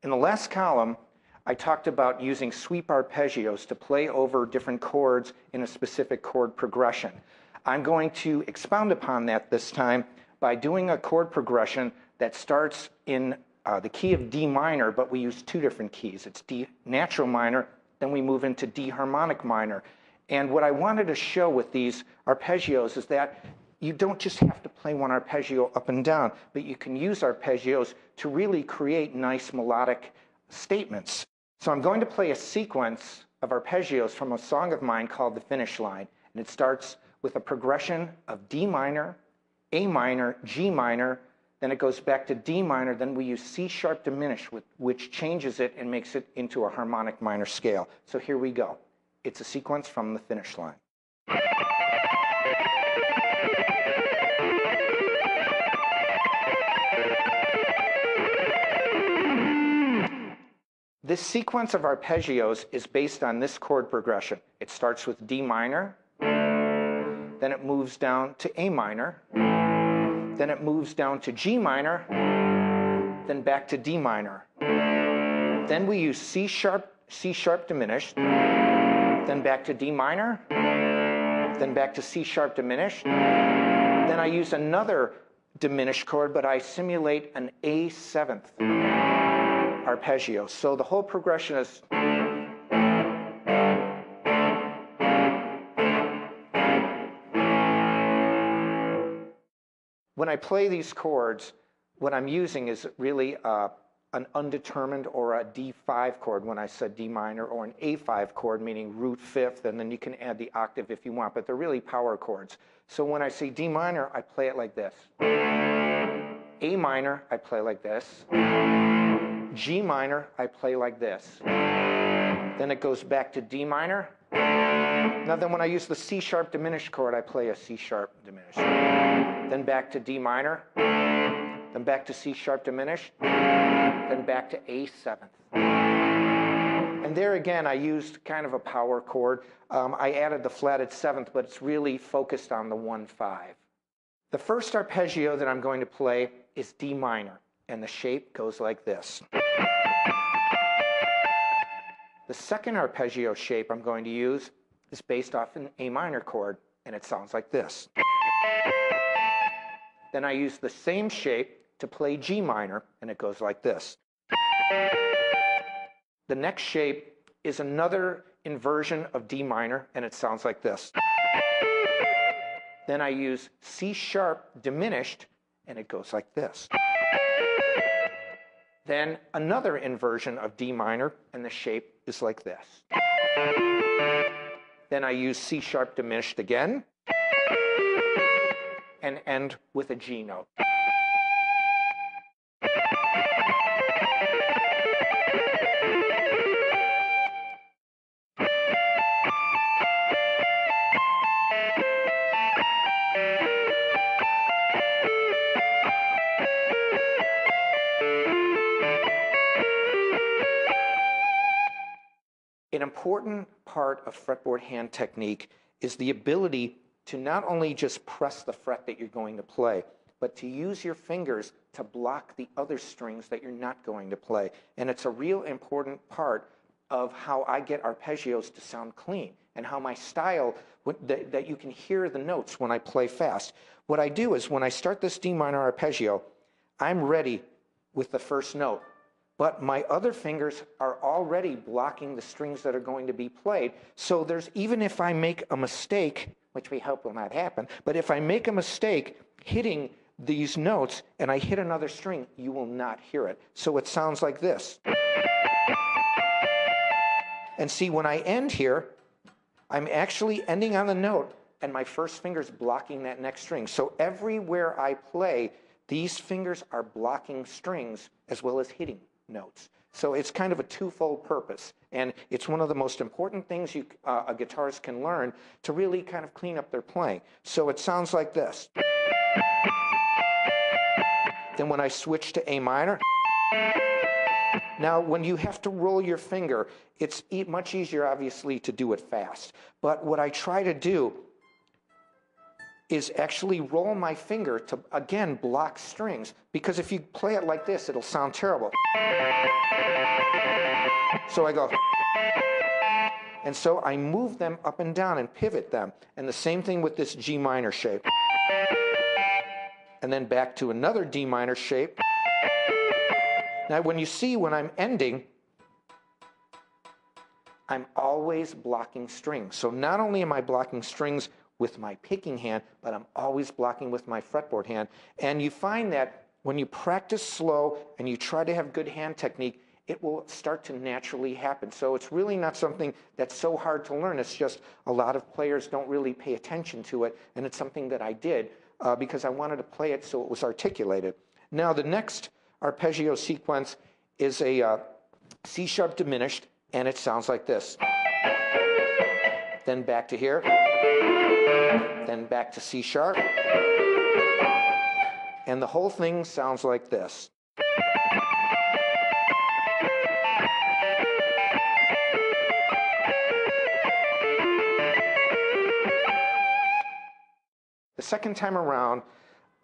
In the last column, I talked about using sweep arpeggios to play over different chords in a specific chord progression. I'm going to expound upon that this time by doing a chord progression that starts in the key of D minor, but we use two different keys. It's D natural minor, then we move into D harmonic minor. And what I wanted to show with these arpeggios is that you don't just have to play one arpeggio up and down, but you can use arpeggios to really create nice melodic statements. So I'm going to play a sequence of arpeggios from a song of mine called The Finish Line. And it starts with a progression of D minor, A minor, G minor, then it goes back to D minor, then we use C sharp diminished, which changes it and makes it into a harmonic minor scale. So here we go. It's a sequence from The Finish Line. This sequence of arpeggios is based on this chord progression. It starts with D minor, then it moves down to A minor, then it moves down to G minor, then back to D minor. Then we use C sharp diminished, then back to D minor, then back to C sharp diminished. Then I use another diminished chord, but I simulate an A seventh arpeggio. So the whole progression is when I play these chords, what I'm using is really an undetermined or a D5 chord when I said D minor, or an A5 chord, meaning root fifth, and then you can add the octave if you want, but they're really power chords. So when I say D minor, I play it like this. A minor, I play like this. G minor, I play like this. Then it goes back to D minor. Now then when I use the C sharp diminished chord, I play a C sharp diminished. Then back to D minor, then back to C sharp diminished, then back to A seventh. And there again, I used kind of a power chord. I added the flatted seventh, but it's really focused on the 1-5. The first arpeggio that I'm going to play is D minor, and the shape goes like this. The second arpeggio shape I'm going to use is based off an A minor chord, and it sounds like this. Then I use the same shape to play G minor, and it goes like this. The next shape is another inversion of D minor, and it sounds like this. Then I use C sharp diminished, and it goes like this. Then another inversion of D minor, and the shape is like this. Then I use C sharp diminished again, and end with a G note. An important part of fretboard hand technique is the ability to not only just press the fret that you're going to play, but to use your fingers to block the other strings that you're not going to play. And it's a real important part of how I get arpeggios to sound clean, and how my style, that you can hear the notes when I play fast. What I do is when I start this D minor arpeggio, I'm ready with the first note. But my other fingers are already blocking the strings that are going to be played. So there's, even if I make a mistake, which we hope will not happen, but if I make a mistake hitting these notes and I hit another string, you will not hear it. So it sounds like this. And see, when I end here, I'm actually ending on the note, and my first finger's blocking that next string. So everywhere I play, these fingers are blocking strings as well as hitting notes. So it's kind of a twofold purpose, and it's one of the most important things a guitarist can learn to really kind of clean up their playing. So it sounds like this. Then when I switch to A minor, now when you have to roll your finger, it's much easier obviously to do it fast. But what I try to do is actually roll my finger to, again, block strings. Because if you play it like this, it'll sound terrible. So I go, and so I move them up and down and pivot them. And the same thing with this G minor shape. And then back to another D minor shape. Now when you see when I'm ending, I'm always blocking strings. So not only am I blocking strings with my picking hand, but I'm always blocking with my fretboard hand. And you find that when you practice slow and you try to have good hand technique, it will start to naturally happen. So it's really not something that's so hard to learn. It's just a lot of players don't really pay attention to it, and it's something that I did because I wanted to play it so it was articulated. Now the next arpeggio sequence is a C sharp diminished, and it sounds like this. Then back to here, then back to C sharp, and the whole thing sounds like this. The second time around,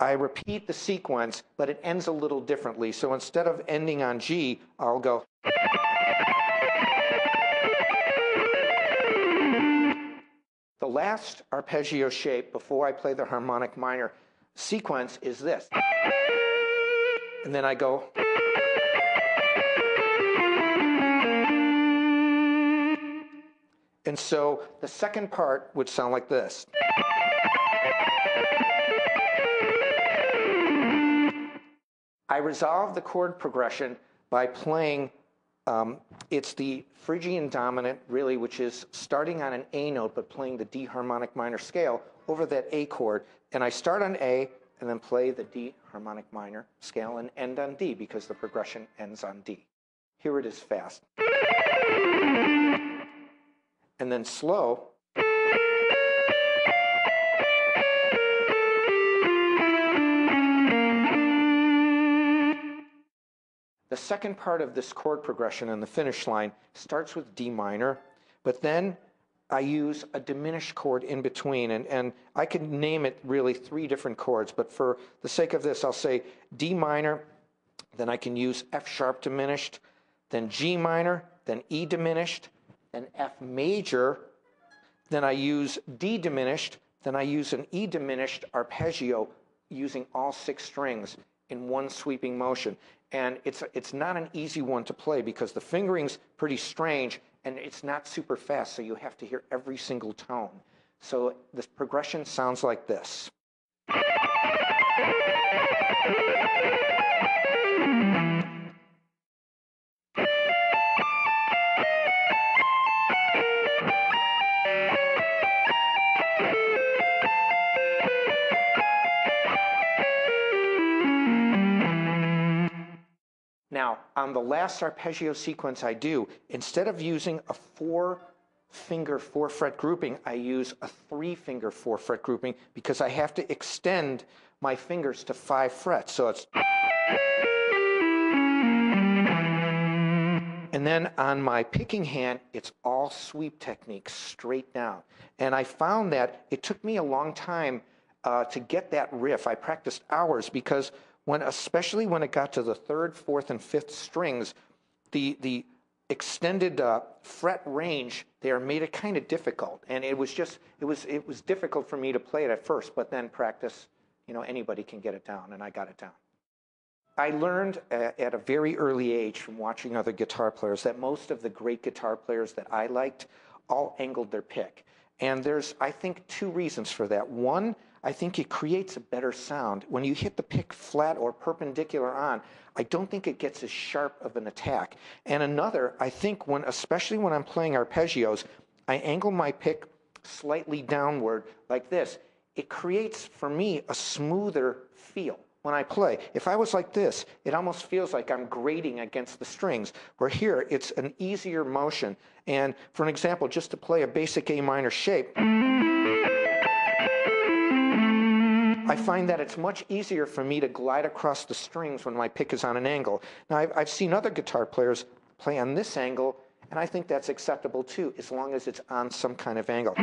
I repeat the sequence, but it ends a little differently. So instead of ending on G, I'll go. The last arpeggio shape before I play the harmonic minor sequence is this. And then I go. And so the second part would sound like this. I resolve the chord progression by playing, it's the Phrygian dominant, really, which is starting on an A note, but playing the D harmonic minor scale over that A chord. And I start on A, and then play the D harmonic minor scale and end on D, because the progression ends on D. Here it is fast. And then slow. The second part of this chord progression in the finish line starts with D minor, but then I use a diminished chord in between, and I could name it really 3 different chords, but for the sake of this, I'll say D minor, then I can use F sharp diminished, then G minor, then E diminished, then F major, then I use D diminished, then I use an E diminished arpeggio using all 6 strings in one sweeping motion. And it's not an easy one to play because the fingering's pretty strange and it's not super fast, so you have to hear every single tone. So this progression sounds like this. Now, on the last arpeggio sequence I do, instead of using a 4-finger 4-fret grouping, I use a 3-finger 4-fret grouping because I have to extend my fingers to 5 frets. So it's. And then on my picking hand, it's all sweep technique, straight down. And I found that it took me a long time to get that riff. I practiced hours because especially when it got to the 3rd, 4th, and 5th strings, the extended fret range there made it kind of difficult, and it was difficult for me to play it at first. But then practice, anybody can get it down, and I got it down. I learned at a very early age from watching other guitar players that most of the great guitar players that I liked all angled their pick, and there's, I think, 2 reasons for that. One, I think it creates a better sound. When you hit the pick flat or perpendicular on, I don't think it gets as sharp of an attack. And another, I think especially when I'm playing arpeggios, I angle my pick slightly downward like this. It creates, for me, a smoother feel when I play. If I was like this, it almost feels like I'm grating against the strings, where here it's an easier motion. And for an example, just to play a basic A minor shape, I find that it's much easier for me to glide across the strings when my pick is on an angle. Now, I've seen other guitar players play on this angle, And I think that's acceptable too, as long as it's on some kind of angle.